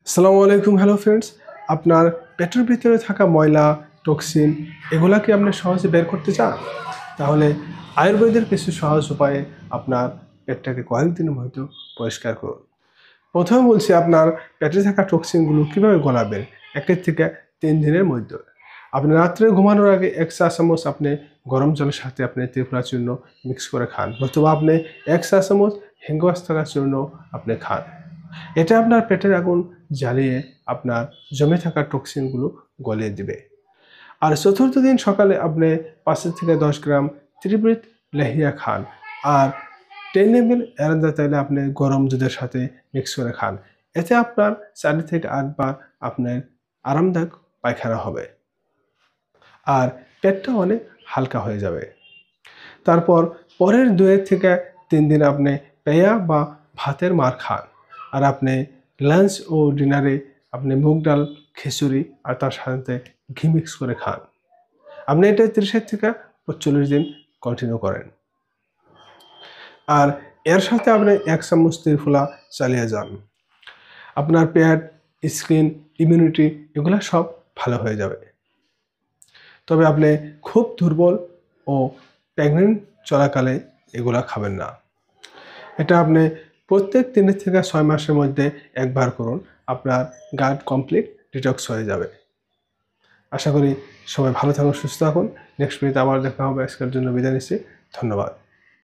আসসালামু আলাইকুম। Hello friends, আপনার পেটের ভিতরে থাকা ময়লা, টক্সিন এগুলা কি আপনি সহজে বের করতে চান? তাহলে আয়ুর্বেদের কিছু সহজ উপায়ে আপনার পেটটাকে কয়েকদিনের মধ্যে পরিষ্কার করুন। প্রথমে বলছি আপনার পেটে থাকা টক্সিনগুলো কীভাবে গলাবেন। 1 থেকে 3 দিনের মধ্যে আপনি রাত্রে ঘুমানোর আগে 1 চা চামচ আপনি গরম জলের সাথে আপনি ত্রিফলা চূর্ণ মিক্স করে খান, অথবা আপনি 1 চা চামচ হিংগাস্তাকা চূর্ণ আপনি খান। এটা আপনার পেটের আগুন জ্বালিয়ে আপনার জমে থাকা টক্সিনগুলো গলিয়ে দিবে। আর চতুর্থ দিন সকালে আপনি 5 থেকে 10 গ্রাম ত্রিবৃত লেহিয়া খান, আর 10 ml এরান্দা তেলে আপনি গরম দুধের সাথে মিক্স করে খান। এতে আপনার 4 থেকে 8 বার আপনার আরামদায়ক পায়খানা হবে, আর পেটটা অনেক হালকা হয়ে যাবে। তারপর পরের 2 থেকে 3 দিন আপনি পেঁয়া বা ভাতের মার খান, আর আপনি লাঞ্চ ও ডিনারে আপনি মুগ ডাল, খিচুড়ি আর তার সাথে ঘি মিক্স করে খান। আপনি এটা 30 থেকে 45 দিন কন্টিনিউ করেন, আর এর সাথে আপনি 1 চামচ ত্রিফলা চালিয়ে যান। আপনার পেট, স্কিন, ইমিউনিটি এগুলা সব ভালো হয়ে যাবে। তবে আপনি খুব দুর্বল ও প্রেগনেন্ট চলাকালে এগুলা খাবেন না। এটা আপনি প্রত্যেক 3 থেকে 6 মাসের মধ্যে একবার করুন, আপনার গাট কমপ্লিট ডিটক্স হয়ে যাবে। আশা করি সবাই ভালো থাকুন, সুস্থ থাকুন। নেক্সট ভিডিওতে আবার দেখা হবে। আজকের জন্য বিদায় নিচ্ছি। ধন্যবাদ।